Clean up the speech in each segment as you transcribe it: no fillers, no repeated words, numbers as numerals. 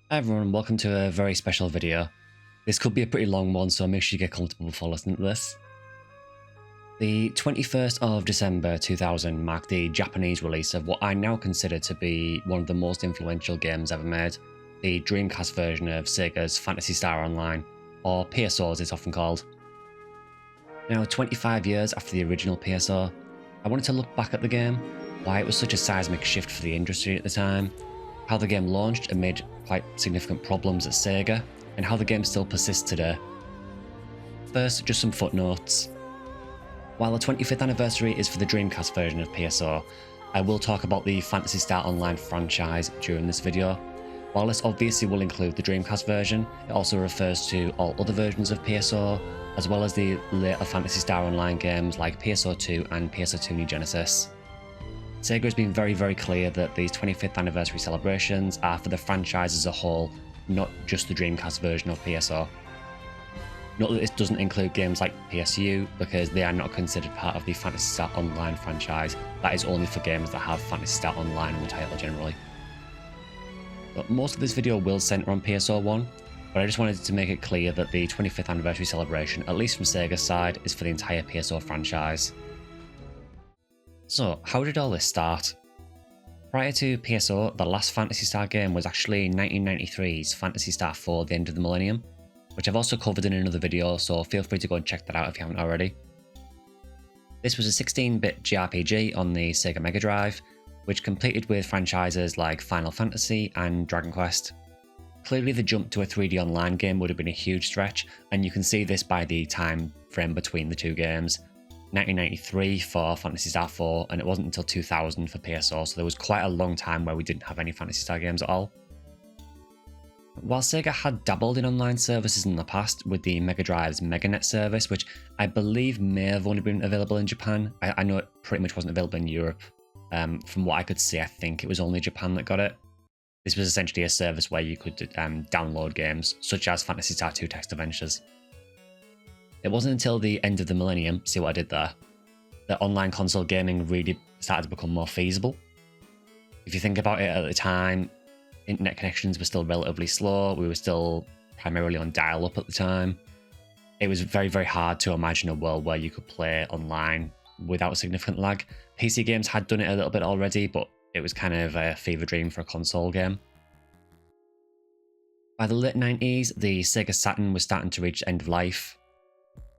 Hi everyone, welcome to a very special video. This could be a pretty long one, so make sure you get comfortable before listening to this. The 21st of December 2000 marked the Japanese release of what I now consider to be one of the most influential games ever made, the Dreamcast version of Sega's Phantasy Star Online, or PSO as it's often called. Now, 25 years after the original PSO, I wanted to look back at the game, why it was such a seismic shift for the industry at the time, how the game launched amid quite significant problems at Sega, and how the game still persists today. First, just some footnotes. While the 25th anniversary is for the Dreamcast version of PSO, I will talk about the Phantasy Star Online franchise during this video. While this obviously will include the Dreamcast version, it also refers to all other versions of PSO, as well as the later Phantasy Star Online games like PSO 2 and PSO 2 New Genesis. Sega has been very clear that these 25th anniversary celebrations are for the franchise as a whole, not just the Dreamcast version of PSO. Note that this doesn't include games like PSU, because they are not considered part of the Phantasy Star Online franchise. That is only for games that have Phantasy Star Online in the title generally. But most of this video will centre on PSO 1, but I just wanted to make it clear that the 25th anniversary celebration, at least from Sega's side, is for the entire PSO franchise. So, how did all this start? Prior to PSO, the last Phantasy Star game was actually 1993's Phantasy Star 4 The End of the Millennium, which I've also covered in another video, so feel free to go and check that out if you haven't already. This was a 16-bit JRPG on the Sega Mega Drive, which completed with franchises like Final Fantasy and Dragon Quest. Clearly the jump to a 3D online game would have been a huge stretch, and you can see this by the time frame between the two games. 1993 for Phantasy Star 4, and it wasn't until 2000 for PSO, so there was quite a long time where we didn't have any Phantasy Star games at all. While Sega had dabbled in online services in the past with the Mega Drive's MegaNet service, which I believe may have only been available in Japan, I know it pretty much wasn't available in Europe. From what I could see, I think it was only Japan that got it. This was essentially a service where you could download games, such as Phantasy Star 2 Text Adventures. It wasn't until the end of the millennium, see what I did there, that online console gaming really started to become more feasible. If you think about it, at the time, internet connections were still relatively slow, we were still primarily on dial-up at the time. It was very hard to imagine a world where you could play online without significant lag. PC games had done it a little bit already, but it was kind of a fever dream for a console game. By the late 90s, the Sega Saturn was starting to reach end of life,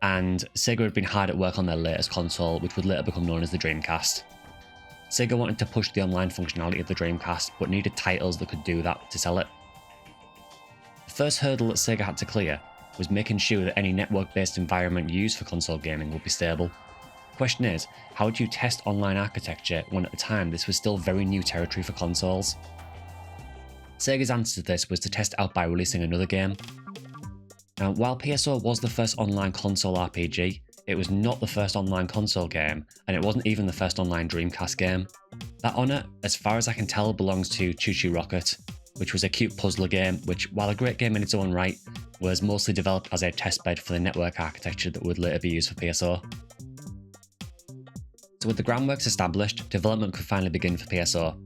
and Sega had been hard at work on their latest console, which would later become known as the Dreamcast. Sega wanted to push the online functionality of the Dreamcast, but needed titles that could do that to sell it. The first hurdle that Sega had to clear was making sure that any network-based environment used for console gaming would be stable. The question is, how do you test online architecture when at the time this was still very new territory for consoles? Sega's answer to this was to test out by releasing another game. Now, while PSO was the first online console RPG, it was not the first online console game, and it wasn't even the first online Dreamcast game. That honour, as far as I can tell, belongs to Choo Choo Rocket, which was a cute puzzler game which, while a great game in its own right, was mostly developed as a testbed for the network architecture that would later be used for PSO. So with the groundworks established, development could finally begin for PSO.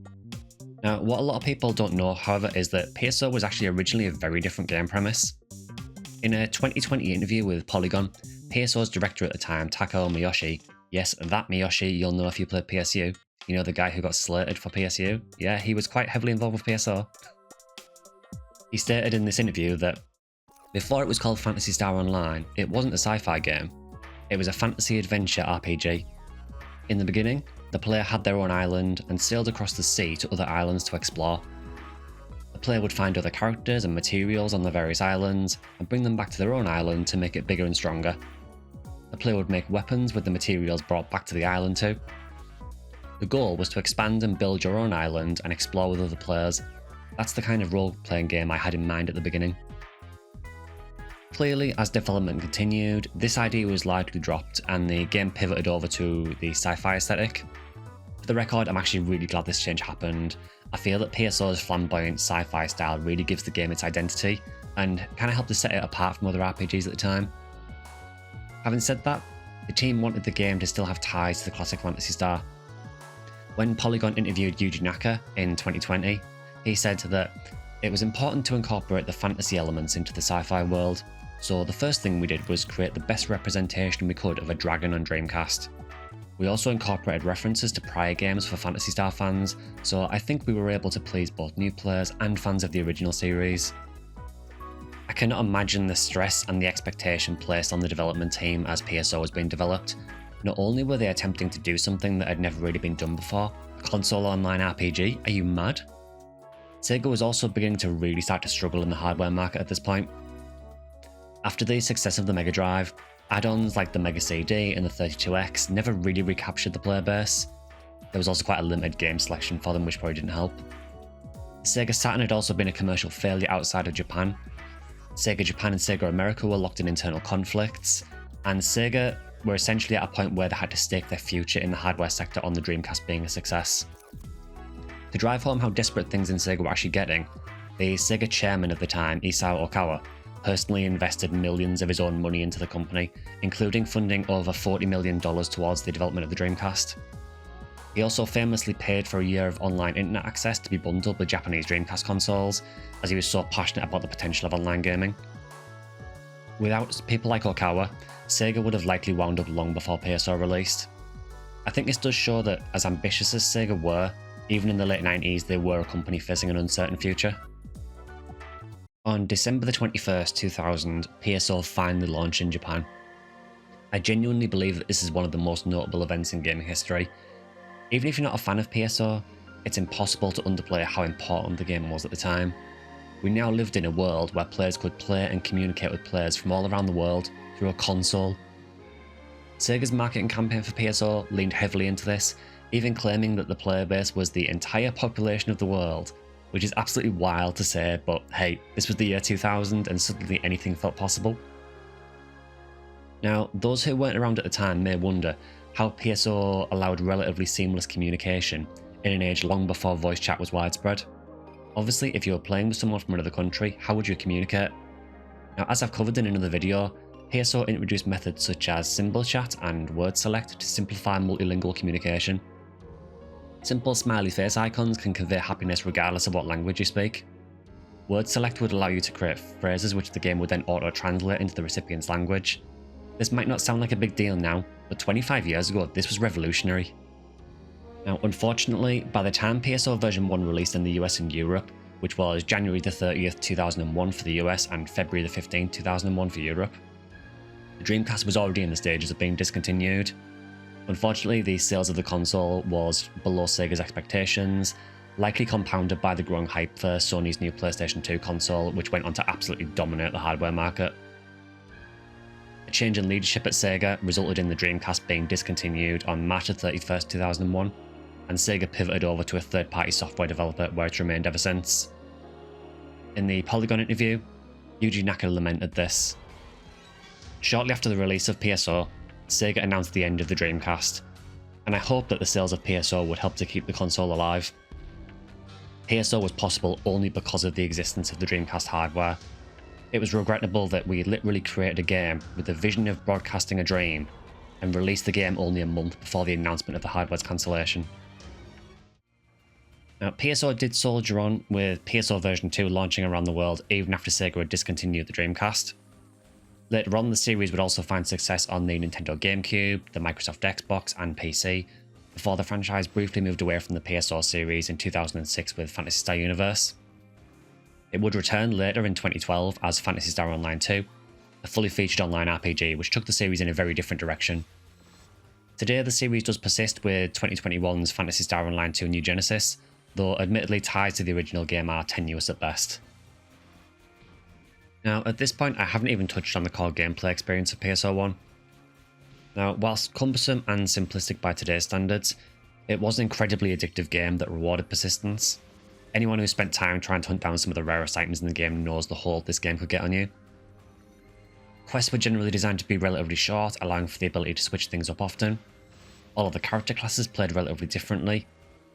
Now, what a lot of people don't know, however, is that PSO was actually originally a very different game premise. In a 2020 interview with Polygon, PSO's director at the time, Takao Miyoshi, yes, that Miyoshi you'll know if you played PSU, you know, the guy who got slated for PSU? Yeah, he was quite heavily involved with PSO. He stated in this interview that before it was called Phantasy Star Online, it wasn't a sci-fi game, it was a fantasy adventure RPG. In the beginning, the player had their own island and sailed across the sea to other islands to explore. The player would find other characters and materials on the various islands and bring them back to their own island to make it bigger and stronger. The player would make weapons with the materials brought back to the island too. The goal was to expand and build your own island and explore with other players. That's the kind of role-playing game I had in mind at the beginning. Clearly, as development continued, this idea was largely dropped and the game pivoted over to the sci-fi aesthetic. For the record, I'm actually really glad this change happened. I feel that PSO's flamboyant sci-fi style really gives the game its identity and kind of helped to set it apart from other RPGs at the time. Having said that, the team wanted the game to still have ties to the classic Phantasy Star. When Polygon interviewed Yuji Naka in 2020, he said that It was important to incorporate the fantasy elements into the sci-fi world, so the first thing we did was create the best representation we could of a dragon on Dreamcast. We also incorporated references to prior games for Phantasy Star fans, so I think we were able to please both new players and fans of the original series. I cannot imagine the stress and the expectation placed on the development team as PSO was being developed. Not only were they attempting to do something that had never really been done before, a console online RPG, are you mad? Sega was also beginning to really start to struggle in the hardware market at this point. After the success of the Mega Drive, add-ons like the Mega CD and the 32X never really recaptured the player base. There was also quite a limited game selection for them, which probably didn't help. Sega Saturn had also been a commercial failure outside of Japan. Sega Japan and Sega America were locked in internal conflicts, and Sega were essentially at a point where they had to stake their future in the hardware sector on the Dreamcast being a success. To drive home how desperate things in Sega were actually getting, the Sega chairman of the time, Isao Okawa, personally invested millions of his own money into the company, including funding over $40 million towards the development of the Dreamcast. He also famously paid for a year of online internet access to be bundled with Japanese Dreamcast consoles, as he was so passionate about the potential of online gaming. Without people like Okawa, Sega would have likely wound up long before PSO released. I think this does show that, as ambitious as Sega were, even in the late 90s they were a company facing an uncertain future. On December the 21st, 2000, PSO finally launched in Japan. I genuinely believe that this is one of the most notable events in gaming history. Even if you're not a fan of PSO, it's impossible to underplay how important the game was at the time. We now lived in a world where players could play and communicate with players from all around the world through a console. Sega's marketing campaign for PSO leaned heavily into this, even claiming that the player base was the entire population of the world, which is absolutely wild to say, but hey, this was the year 2000 and suddenly anything felt possible. Now, those who weren't around at the time may wonder how PSO allowed relatively seamless communication in an age long before voice chat was widespread. Obviously, if you were playing with someone from another country, how would you communicate? Now, as I've covered in another video, PSO introduced methods such as symbol chat and word select to simplify multilingual communication. Simple smiley face icons can convey happiness regardless of what language you speak. Word select would allow you to create phrases which the game would then auto-translate into the recipient's language. This might not sound like a big deal now, but 25 years ago this was revolutionary. Now, unfortunately, by the time PSO version 1 released in the US and Europe, which was January the 30th, 2001 for the US and February the 15th, 2001 for Europe, the Dreamcast was already in the stages of being discontinued. Unfortunately, the sales of the console was below Sega's expectations, likely compounded by the growing hype for Sony's new PlayStation 2 console, which went on to absolutely dominate the hardware market. A change in leadership at Sega resulted in the Dreamcast being discontinued on March 31st, 2001, and Sega pivoted over to a third-party software developer where it's remained ever since. In the Polygon interview, Yuji Naka lamented this. Shortly after the release of PSO, Sega announced the end of the Dreamcast, and I hope that the sales of PSO would help to keep the console alive. PSO was possible only because of the existence of the Dreamcast hardware. It was regrettable that we literally created a game with the vision of broadcasting a dream, and released the game only a month before the announcement of the hardware's cancellation. Now, PSO did soldier on, with PSO version 2 launching around the world even after Sega had discontinued the Dreamcast. Later on, the series would also find success on the Nintendo GameCube, the Microsoft Xbox and PC, before the franchise briefly moved away from the PSO series in 2006 with Phantasy Star Universe. It would return later in 2012 as Phantasy Star Online-2, a fully featured online RPG which took the series in a very different direction. Today, the series does persist with 2021's Phantasy Star Online-2 New Genesis, though admittedly ties to the original game are tenuous at best. Now, at this point, I haven't even touched on the core gameplay experience of PSO 1. Now, whilst cumbersome and simplistic by today's standards, it was an incredibly addictive game that rewarded persistence. Anyone who spent time trying to hunt down some of the rarest items in the game knows the hold this game could get on you. Quests were generally designed to be relatively short, allowing for the ability to switch things up often. All of the character classes played relatively differently,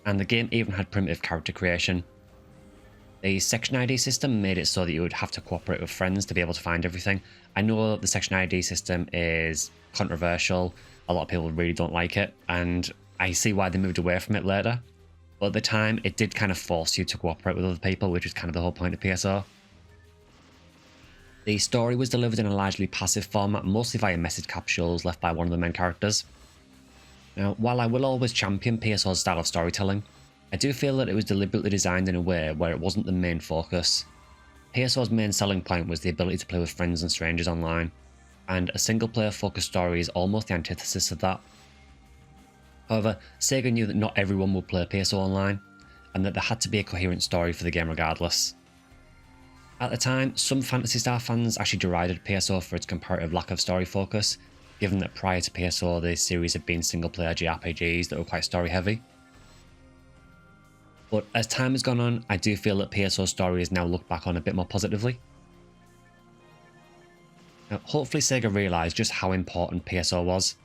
and the game even had primitive character creation. The section ID system made it so that you would have to cooperate with friends to be able to find everything. I know the section ID system is controversial, a lot of people really don't like it, and I see why they moved away from it later. but at the time it did kind of force you to cooperate with other people, which is kind of the whole point of PSO. The story was delivered in a largely passive format, mostly via message capsules left by one of the main characters. Now, while I will always champion PSO's style of storytelling, I do feel that it was deliberately designed in a way where it wasn't the main focus. PSO's main selling point was the ability to play with friends and strangers online, and a single-player focused story is almost the antithesis of that. However, Sega knew that not everyone would play PSO online, and that there had to be a coherent story for the game regardless. At the time, some Phantasy Star fans actually derided PSO for its comparative lack of story focus, given that prior to PSO the series had been single-player JRPGs that were quite story-heavy. But as time has gone on, I do feel that PSO's story is now looked back on a bit more positively. Now, hopefully Sega realised just how important PSO was.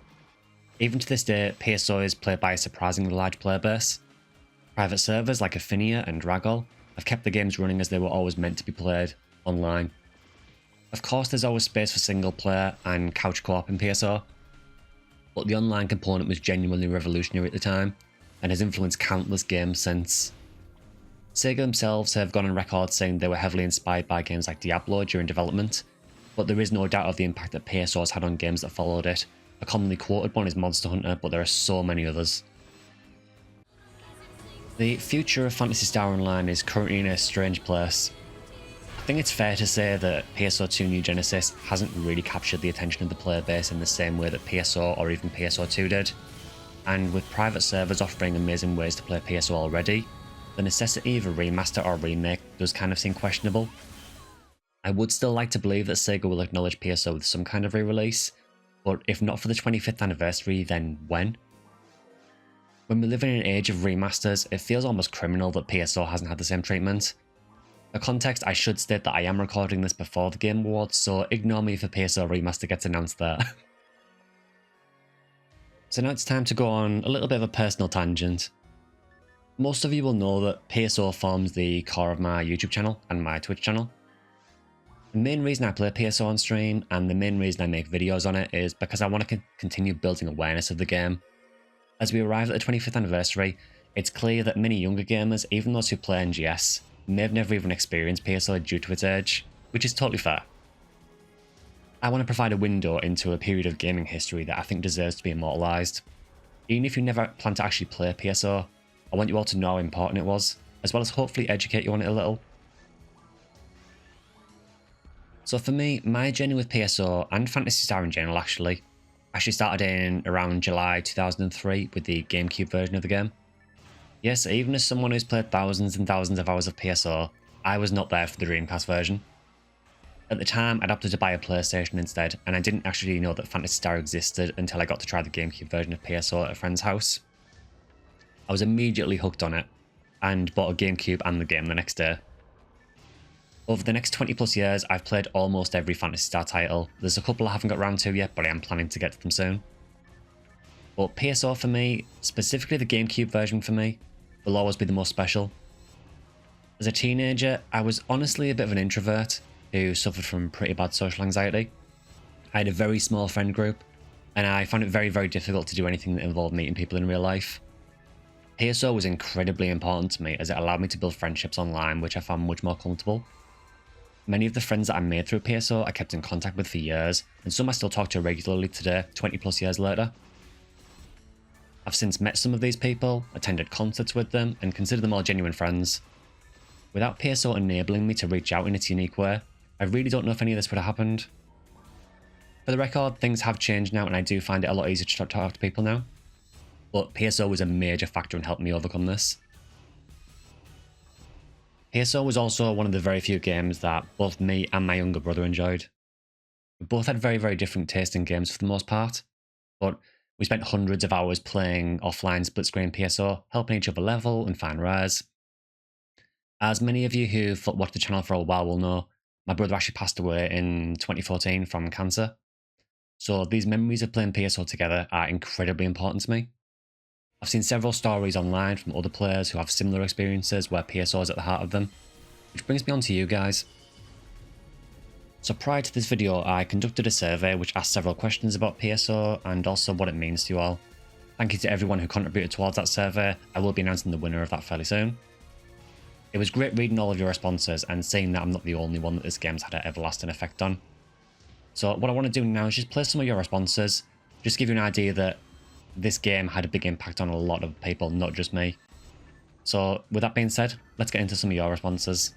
Even to this day, PSO is played by a surprisingly large player base. Private servers like Affinia and Dragol have kept the games running as they were always meant to be played online. Of course, there's always space for single player and couch co-op in PSO, but the online component was genuinely revolutionary at the time, and has influenced countless games since. Sega themselves have gone on record saying they were heavily inspired by games like Diablo during development, but there is no doubt of the impact that PSO has had on games that followed it. A commonly quoted one is Monster Hunter, but there are so many others. The future of Phantasy Star Online is currently in a strange place. I think it's fair to say that PSO 2 New Genesis hasn't really captured the attention of the player base in the same way that PSO or even PSO 2 did, and with private servers offering amazing ways to play PSO already, the necessity of a remaster or remake does kind of seem questionable. I would still like to believe that Sega will acknowledge PSO with some kind of re-release, but if not for the 25th anniversary, then when? When we live in an age of remasters, it feels almost criminal that PSO hasn't had the same treatment. For context, I should state that I am recording this before the Game Awards, so ignore me if a PSO remaster gets announced there. So now it's time to go on a little bit of a personal tangent. Most of you will know that PSO forms the core of my YouTube channel and my Twitch channel. The main reason I play PSO on stream, and the main reason I make videos on it, is because I want to continue building awareness of the game. As we arrive at the 25th anniversary, it's clear that many younger gamers, even those who play NGS, may have never even experienced PSO due to its age, which is totally fair. I want to provide a window into a period of gaming history that I think deserves to be immortalised. Even if you never plan to actually play PSO, I want you all to know how important it was, as well as hopefully educate you on it a little. So for me, my journey with PSO, and Phantasy Star in general actually started in around July 2003 with the GameCube version of the game. Yes, even as someone who's played thousands and thousands of hours of PSO, I was not there for the Dreamcast version. At the time, I'd opted to buy a PlayStation instead, and I didn't actually know that Phantasy Star existed until I got to try the GameCube version of PSO at a friend's house. I was immediately hooked on it, and bought a GameCube and the game the next day. Over the next 20 plus years, I've played almost every Phantasy Star title. There's a couple I haven't got around to yet, but I am planning to get to them soon. But PSO for me, specifically the GameCube version for me, will always be the most special. As a teenager, I was honestly a bit of an introvert who suffered from pretty bad social anxiety. I had a very small friend group, and I found it very, very difficult to do anything that involved meeting people in real life. PSO was incredibly important to me as it allowed me to build friendships online, which I found much more comfortable. Many of the friends that I made through PSO I kept in contact with for years, and some I still talk to regularly today, 20 plus years later. I've since met some of these people, attended concerts with them, and consider them all genuine friends. Without PSO enabling me to reach out in its unique way, I really don't know if any of this would have happened. For the record, things have changed now, and I do find it a lot easier to talk to people now. But PSO was a major factor in helping me overcome this. PSO was also one of the very few games that both me and my younger brother enjoyed. We both had very, very different taste in games for the most part, but we spent hundreds of hours playing offline split-screen PSO, helping each other level and find rares. As many of you who've watched the channel for a while will know, my brother actually passed away in 2014 from cancer. So these memories of playing PSO together are incredibly important to me. I've seen several stories online from other players who have similar experiences where PSO is at the heart of them, which brings me on to you guys. So prior to this video, I conducted a survey which asked several questions about PSO and also what it means to you all. Thank you to everyone who contributed towards that survey. I will be announcing the winner of that fairly soon. It was great reading all of your responses and seeing that I'm not the only one that this game's had an everlasting effect on. So what I want to do now is just play some of your responses, just give you an idea that this game had a big impact on a lot of people, not just me. So with that being said, let's get into some of your responses.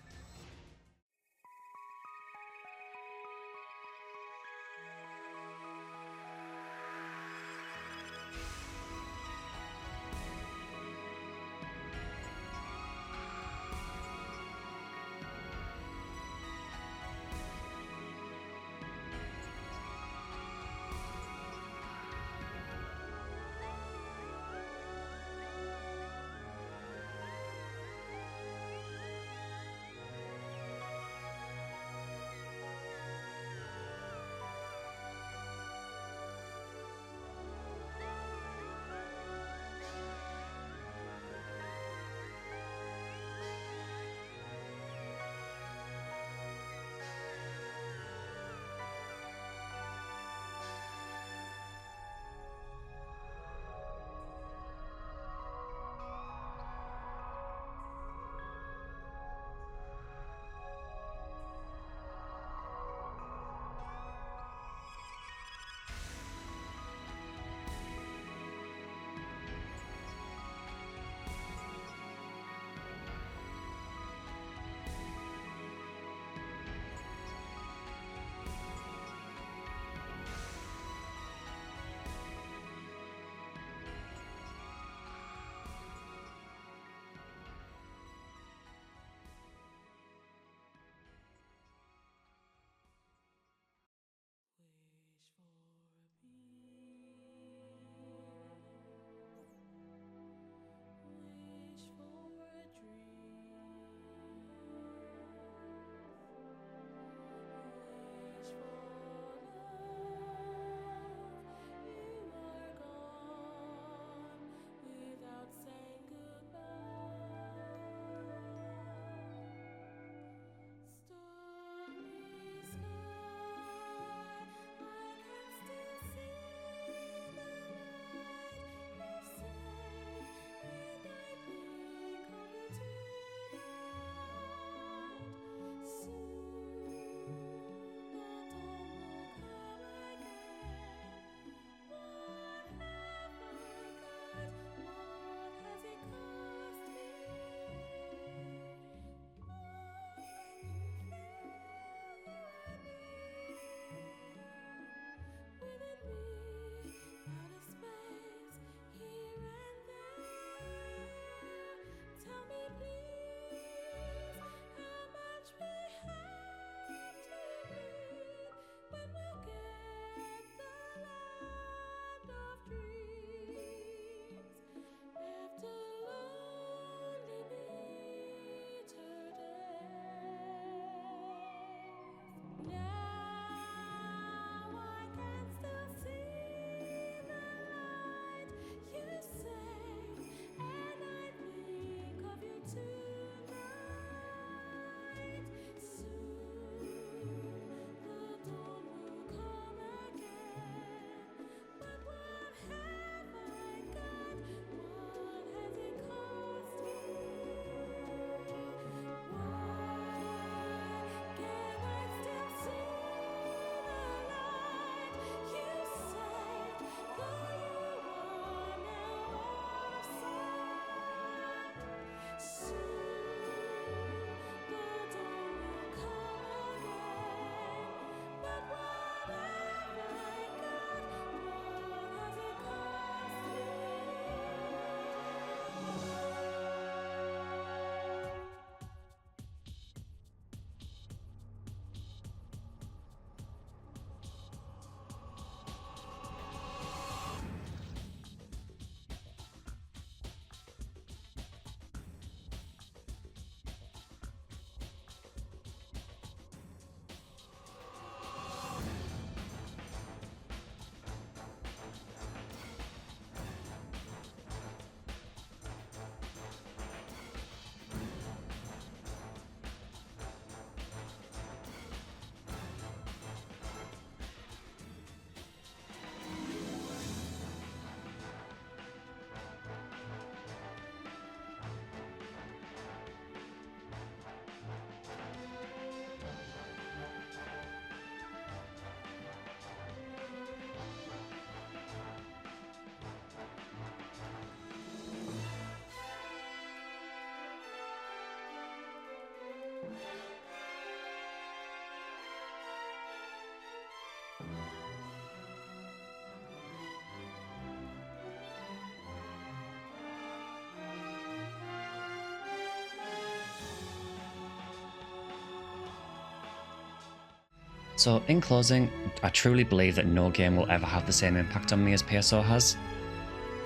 So in closing, I truly believe that no game will ever have the same impact on me as PSO has.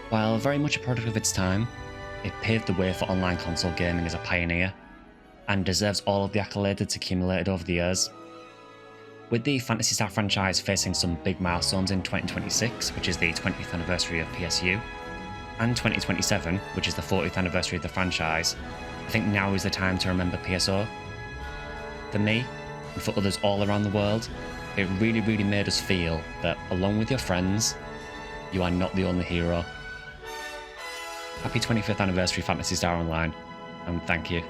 While very much a product of its time, it paved the way for online console gaming as a pioneer, and deserves all of the accolades it's accumulated over the years. With the Phantasy Star franchise facing some big milestones in 2026, which is the 20th anniversary of PSU, and 2027, which is the 40th anniversary of the franchise, I think now is the time to remember PSO. For me, and for others all around the world, it really made us feel that, along with your friends, you are not the only hero. Happy 25th anniversary Phantasy Star Online, and thank you.